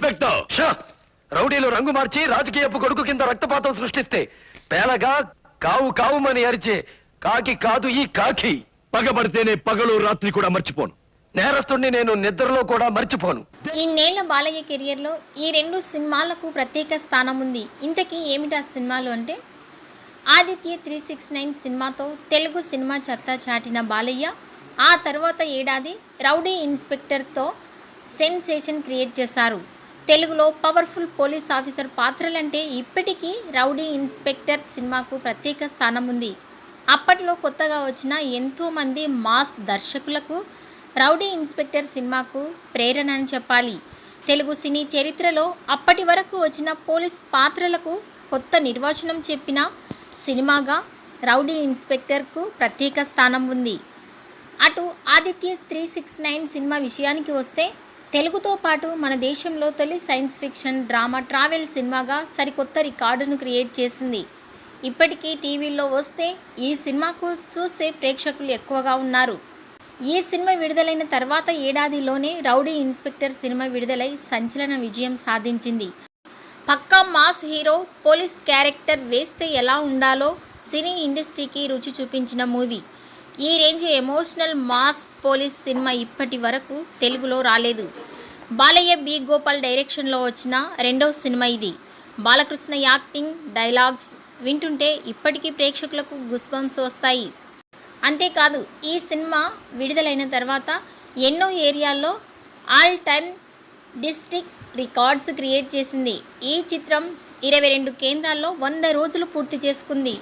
Inspector. రౌడీలు రంగు మార్చి రాజకీయపు కొడుకు కింద రక్తపాతం సృష్టిస్తే పేలగా కావు కావుమని అరిచే కాకి కాదు ఈ కాకి. పగబడితేనే పగలు రాత్రి కూడా మర్చిపోను. నేరస్తుడిని నేను నిద్రలో కూడా మర్చిపోను. ఇన్నేళ్ల బాలయ్య కెరియర్లో ఈ 2 సినిమాలకు ప్రత్యేక స్థానం ఉంది. ఇంతకీ ఏమిటా సినిమాలు అంటే, ఆదిత్య 369 సినిమాతో తెలుగు సినిమా చెత్త చాటిన బాలయ్య ఆ తర్వాత ఏడాది రౌడీ ఇన్స్పెక్టర్తో సెన్సేషన్ క్రియేట్ చేశారు. తెలుగులో పవర్ఫుల్ పోలీస్ ఆఫీసర్ పాత్రలంటే ఇప్పటికీ రౌడీ ఇన్స్పెక్టర్ సినిమాకు ప్రత్యేక స్థానం ఉంది. అప్పట్లో కొత్తగా వచ్చిన ఎంతోమంది మాస్ దర్శకులకు రౌడీ ఇన్స్పెక్టర్ సినిమాకు ప్రేరణ అని చెప్పాలి. తెలుగు సినీ చరిత్రలో అప్పటి వరకు వచ్చిన పోలీస్ పాత్రలకు కొత్త నిర్వచనం చెప్పిన సినిమాగా రౌడీ ఇన్స్పెక్టర్కు ప్రత్యేక స్థానం ఉంది. అటు ఆదిత్య 369 సినిమా విషయానికి వస్తే, తెలుగుతో పాటు మన దేశంలో తొలి సైన్స్ ఫిక్షన్ డ్రామా ట్రావెల్ సినిమాగా సరికొత్త రికార్డును క్రియేట్ చేసింది. ఇప్పటికీ టీవీల్లో వస్తే ఈ సినిమాకు చూసే ప్రేక్షకులు ఎక్కువగా ఉన్నారు. ఈ సినిమా విడుదలైన తర్వాత ఏడాదిలోనే రౌడీ ఇన్స్పెక్టర్ సినిమా విడుదలై సంచలన విజయం సాధించింది. పక్కా మాస్ హీరో పోలీస్ క్యారెక్టర్ వేస్తే ఎలా ఉండాలో సినీ ఇండస్ట్రీకి రుచి చూపించిన మూవీ. ఈ range emotional mass police cinema ఇప్పటి వరకు తెలుగులో రాలేదు. బాలయ్య బి గోపాల్ డైరెక్షన్లో వచ్చిన 2వ సినిమా ఇది. బాలకృష్ణ యాక్టింగ్, డైలాగ్స్ వింటుంటే ఇప్పటికీ ప్రేక్షకులకు గుస్బంప్స్ వస్తాయి. అంతేకాదు, ఈ సినిమా విడుదలైన తర్వాత ఎన్నో ఏరియాల్లో all time district records create చేసింది. ఈ చిత్రం 22 కేంద్రాల్లో 100 రోజులు పూర్తి చేసుకుంది.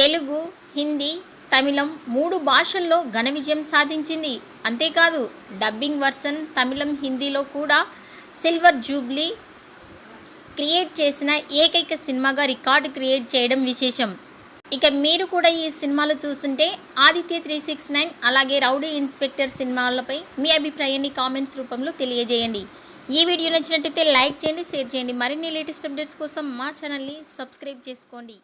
తెలుగు, హిందీ, తమిళం 3 భాషల్లో ఘన విజయం సాధించింది. అంతేకాదు, డబ్బింగ్ వర్షన్ తమిళం, హిందీలో కూడా సిల్వర్ జూబ్లీ క్రియేట్ చేసిన ఏకైక సినిమాగా రికార్డు క్రియేట్ చేయడం విశేషం. ఇక మీరు కూడా ఈ సినిమాలు చూస్తుంటే ఆదిత్య 369 అలాగే రౌడీ ఇన్స్పెక్టర్ సినిమాలపై మీ అభిప్రాయాన్ని కామెంట్స్ రూపంలో తెలియజేయండి. ఈ వీడియో నచ్చినట్టయితే లైక్ చేయండి, షేర్ చేయండి. మరిన్ని లేటెస్ట్ అప్డేట్స్ కోసం మా ఛానల్ని సబ్స్క్రైబ్ చేసుకోండి.